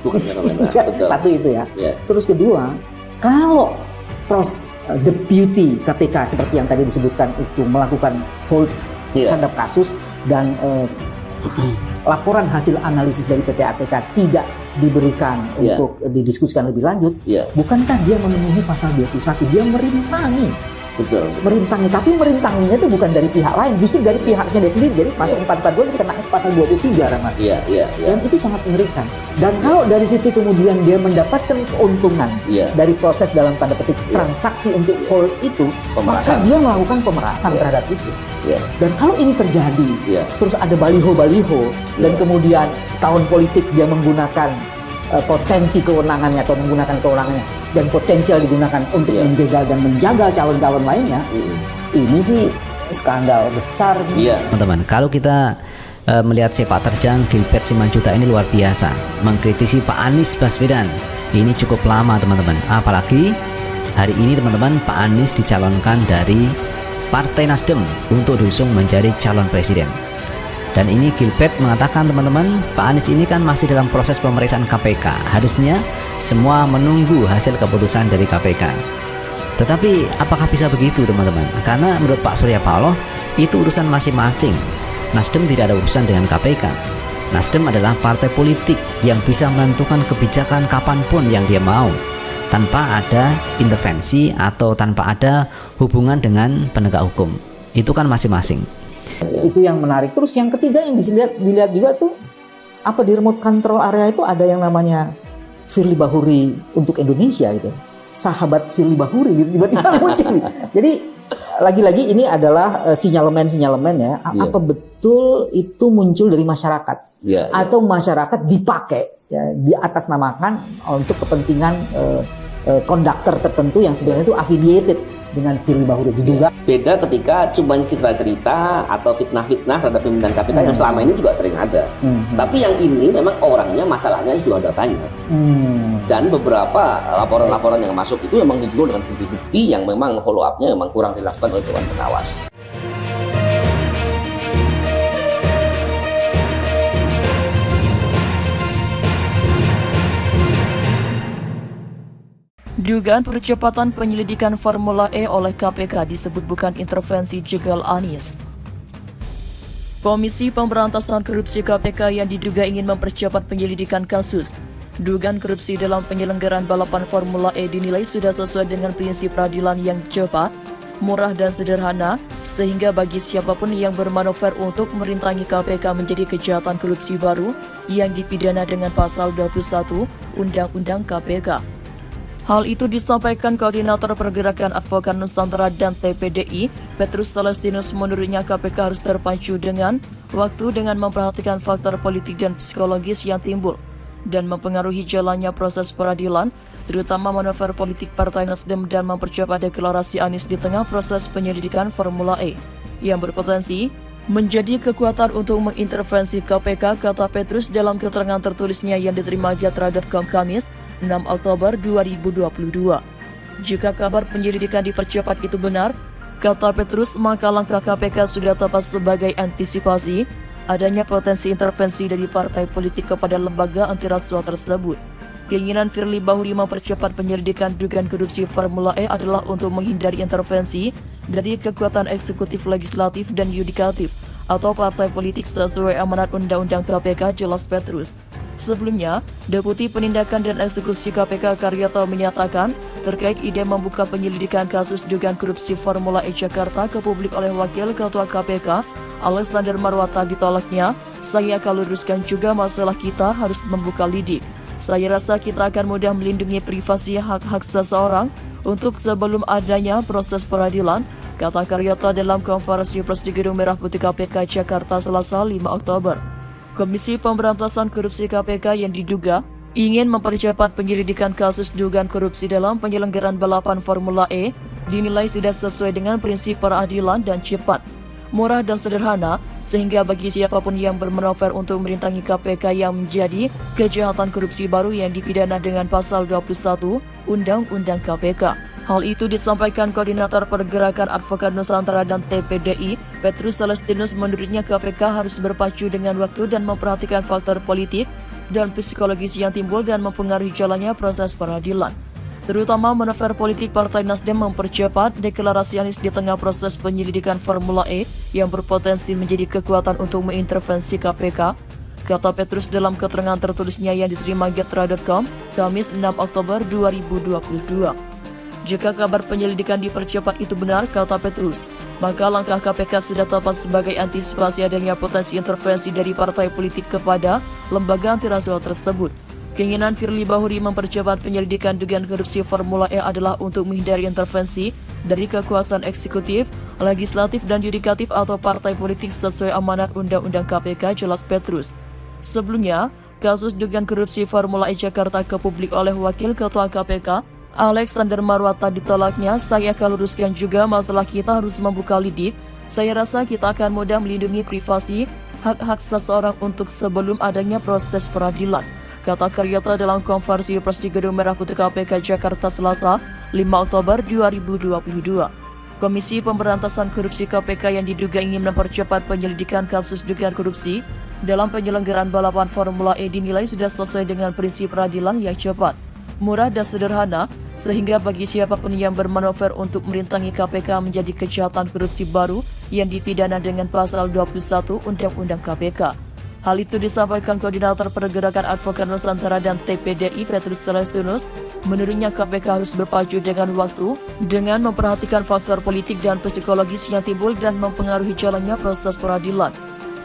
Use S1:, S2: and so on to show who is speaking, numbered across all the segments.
S1: bukan fenomena. Betul.
S2: Satu itu ya.
S1: Ya.
S2: Terus kedua, kalau deputy KPK seperti yang tadi disebutkan itu melakukan hold terhadap kasus dan laporan hasil analisis dari PPATK tidak diberikan untuk didiskusikan lebih lanjut, bukankah dia memenuhi pasal 21? Dia merintangi.
S1: Betul.
S2: Merintangi, tapi merintanginya itu bukan dari pihak lain, justru dari pihaknya dia sendiri. Jadi pasal 442 itu kena pasal 23 Mas. Dan itu sangat mengerikan. Dan kalau dari situ kemudian dia mendapatkan keuntungan dari proses dalam tanda petik transaksi untuk hold itu, maka dia melakukan pemerasan terhadap itu. Dan kalau ini terjadi, terus ada baliho-baliho dan kemudian tahun politik dia menggunakan potensi kewenangannya atau menggunakan kewenangannya dan potensial digunakan untuk menjegal dan menjagal calon-calon lainnya, ini sih skandal besar.
S3: Teman-teman, kalau kita melihat sepak terjang Gilbert Simanjuntak ini luar biasa, mengkritisi Pak Anies Baswedan ini cukup lama teman-teman. Apalagi hari ini teman-teman, Pak Anies dicalonkan dari Partai Nasdem untuk diusung menjadi calon presiden. Dan ini Gilbert mengatakan teman-teman, Pak Anies ini kan masih dalam proses pemeriksaan KPK. Harusnya semua menunggu hasil keputusan dari KPK. Tetapi apakah bisa begitu teman-teman? Karena menurut Pak Surya Paloh itu urusan masing-masing. Nasdem tidak ada urusan dengan KPK. Nasdem adalah partai politik yang bisa menentukan kebijakan kapanpun yang dia mau, tanpa ada intervensi atau tanpa ada hubungan dengan penegak hukum. Itu kan masing-masing.
S2: Itu yang menarik. Terus yang ketiga yang dilihat juga tuh, apa di remote control area itu ada yang namanya Firly Bahuri untuk Indonesia gitu. Sahabat Firly Bahuri gitu, tiba-tiba muncul. Jadi lagi-lagi ini adalah sinyalemen ya. Apa betul itu muncul dari masyarakat atau masyarakat dipakai diatasnamakan untuk kepentingan konduktor tertentu yang sebenarnya itu affiliated dengan Firly Bahuri diduga.
S1: Beda ketika cuma cerita-cerita atau fitnah-fitnah terhadap pimpinan KPK yang selama ini juga sering ada. Tapi yang ini memang orangnya, masalahnya juga ada banyak. Dan beberapa laporan-laporan yang masuk itu memang didukung dengan bukti-bukti yang memang follow up-nya memang kurang dilakukan oleh Dewan Pengawas.
S4: Dugaan percepatan penyelidikan Formula E oleh KPK disebut bukan intervensi jegal Anies. Komisi Pemberantasan Korupsi KPK yang diduga ingin mempercepat penyelidikan kasus dugaan korupsi dalam penyelenggaraan balapan Formula E dinilai sudah sesuai dengan prinsip peradilan yang cepat, murah dan sederhana, sehingga bagi siapapun yang bermanuver untuk merintangi KPK menjadi kejahatan korupsi baru yang dipidana dengan pasal 21 Undang-Undang KPK. Hal itu disampaikan Koordinator Pergerakan Advokat Nusantara dan TPDI, Petrus Celestinus. Menurutnya KPK harus terpacu dengan waktu dengan memperhatikan faktor politik dan psikologis yang timbul dan mempengaruhi jalannya proses peradilan, terutama manuver politik Partai Nasdem dan mempercepat deklarasi Anies di tengah proses penyelidikan Formula E yang berpotensi menjadi kekuatan untuk mengintervensi KPK, kata Petrus dalam keterangan tertulisnya yang diterima Gatra.com Kamis 6 Oktober 2022. Jika kabar penyelidikan dipercepat itu benar, kata Petrus, maka langkah KPK sudah tepat sebagai antisipasi adanya potensi intervensi dari partai politik kepada lembaga anti rasuah tersebut. Keinginan Firly Bahuri mempercepat penyelidikan dugaan korupsi Formula E adalah untuk menghindari intervensi dari kekuatan eksekutif, legislatif, dan yudikatif atau partai politik sesuai amanat Undang-Undang KPK, jelas Petrus. Sebelumnya, Deputi Penindakan dan Eksekusi KPK Karyoto menyatakan terkait ide membuka penyelidikan kasus dugaan korupsi Formula E Jakarta ke publik oleh Wakil Ketua KPK Alexander Marwata ditolaknya. Saya akan luruskan juga masalah kita harus membuka lidik. Saya rasa kita akan mudah melindungi privasi hak-hak seseorang untuk sebelum adanya proses peradilan, kata Karyoto dalam konferensi pers di Gedung Merah Putih KPK Jakarta Selasa 5 Oktober. Komisi Pemberantasan Korupsi KPK yang diduga ingin mempercepat penyelidikan kasus dugaan korupsi dalam penyelenggaraan balapan Formula E dinilai sudah sesuai dengan prinsip peradilan dan cepat, murah dan sederhana, sehingga bagi siapapun yang bermanuver untuk merintangi KPK yang menjadi kejahatan korupsi baru yang dipidana dengan pasal 21 Undang-Undang KPK. Hal itu disampaikan Koordinator Pergerakan Advokat Nusantara dan TPDI, Petrus Celestinus. Menurutnya KPK harus berpacu dengan waktu dan memperhatikan faktor politik dan psikologis yang timbul dan mempengaruhi jalannya proses peradilan. Terutama manuver politik Partai Nasdem mempercepat deklarasi Anies di tengah proses penyelidikan Formula E yang berpotensi menjadi kekuatan untuk mengintervensi KPK, kata Petrus dalam keterangan tertulisnya yang diterima Getra.com, Kamis 6 Oktober 2022. Jika kabar penyelidikan dipercepat itu benar, kata Petrus, maka langkah KPK sudah tepat sebagai antisipasi adanya potensi intervensi dari partai politik kepada lembaga anti rasuah tersebut. Keinginan Firly Bahuri mempercepat penyelidikan dugaan korupsi Formula E adalah untuk menghindari intervensi dari kekuasaan eksekutif, legislatif, dan yudikatif atau partai politik sesuai amanat Undang-Undang KPK, jelas Petrus. Sebelumnya, kasus dugaan korupsi Formula E Jakarta ke publik oleh Wakil Ketua KPK, Alexander Marwata ditolaknya. Saya akan luruskan juga masalah kita harus membuka lidik. Saya rasa kita akan mudah melindungi privasi, hak-hak seseorang untuk sebelum adanya proses peradilan, kata Karyata dalam konferensi pers di Gedung Merah Putih KPK Jakarta Selasa, 5 Oktober 2022. Komisi Pemberantasan Korupsi KPK yang diduga ingin mempercepat penyelidikan kasus dugaan korupsi dalam penyelenggaraan balapan Formula E dinilai sudah sesuai dengan prinsip peradilan yang cepat, murah, dan sederhana, sehingga bagi siapapun yang bermanuver untuk merintangi KPK menjadi kejahatan korupsi baru yang dipidana dengan pasal 21 Undang-Undang KPK. Hal itu disampaikan Koordinator Pergerakan Advokat Nusantara dan TPDI Petrus Celestinus. Menurutnya KPK harus berpacu dengan waktu dengan memperhatikan faktor politik dan psikologis yang timbul dan mempengaruhi jalannya proses peradilan.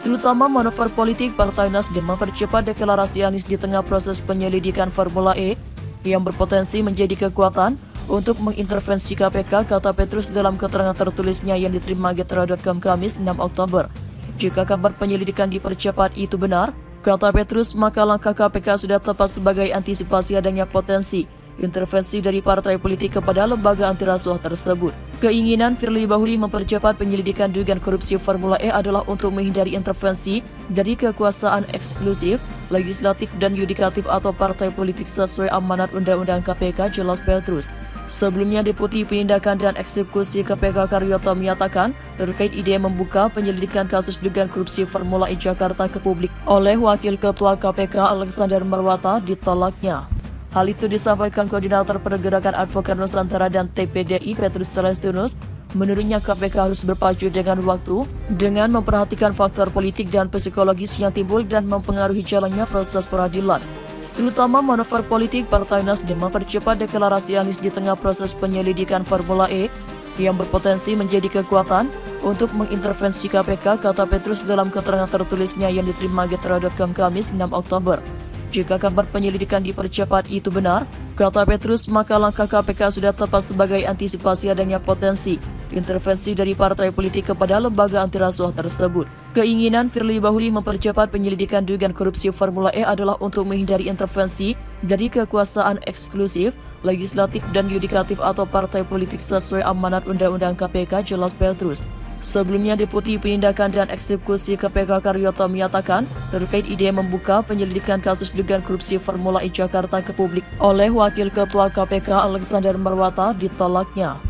S4: Terutama manuver politik Partai Nasdem mempercepat deklarasi Anies di tengah proses penyelidikan Formula E yang berpotensi menjadi kekuatan untuk mengintervensi KPK, kata Petrus dalam keterangan tertulisnya yang diterima Getra.com Kamis 6 Oktober. Jika kabar penyelidikan dipercepat itu benar, kata Petrus, maka langkah KPK sudah tepat sebagai antisipasi adanya potensi intervensi dari partai politik kepada lembaga anti rasuah tersebut. Keinginan Firly Bahuri mempercepat penyelidikan dugaan korupsi Formula E adalah untuk menghindari intervensi dari kekuasaan eksklusif, legislatif, dan yudikatif atau partai politik sesuai amanat Undang-Undang KPK, jelas Petrus. Sebelumnya, Deputi Penindakan dan Eksekusi KPK Karyata menyatakan terkait ide membuka penyelidikan kasus dugaan korupsi Formula E Jakarta ke publik oleh Wakil Ketua KPK Alexander Marwata ditolaknya. Hal itu disampaikan Koordinator Pergerakan Advokat Nusantara dan TPDI Petrus Celestinus. Menurutnya KPK harus berpacu dengan waktu dengan memperhatikan faktor politik dan psikologis yang timbul dan mempengaruhi jalannya proses peradilan. Terutama manuver politik Partai Nasdem mempercepat deklarasi Anies di tengah proses penyelidikan Formula E yang berpotensi menjadi kekuatan untuk mengintervensi KPK, kata Petrus dalam keterangan tertulisnya yang diterima Getra.com Kamis 6 Oktober. Jika kabar penyelidikan dipercepat itu benar, kata Petrus, maka langkah KPK sudah tepat sebagai antisipasi adanya potensi intervensi dari partai politik kepada lembaga anti rasuah tersebut. Keinginan Firly Bahuri mempercepat penyelidikan dugaan korupsi Formula E adalah untuk menghindari intervensi dari kekuasaan eksklusif, legislatif, dan yudikatif atau partai politik sesuai amanat Undang-Undang KPK, jelas Petrus. Sebelumnya, Deputi Penindakan dan Eksekusi KPK Karyata menyatakan terkait ide membuka penyelidikan kasus dugaan korupsi Formula E Jakarta ke publik oleh Wakil Ketua KPK Alexander Marwata ditolaknya.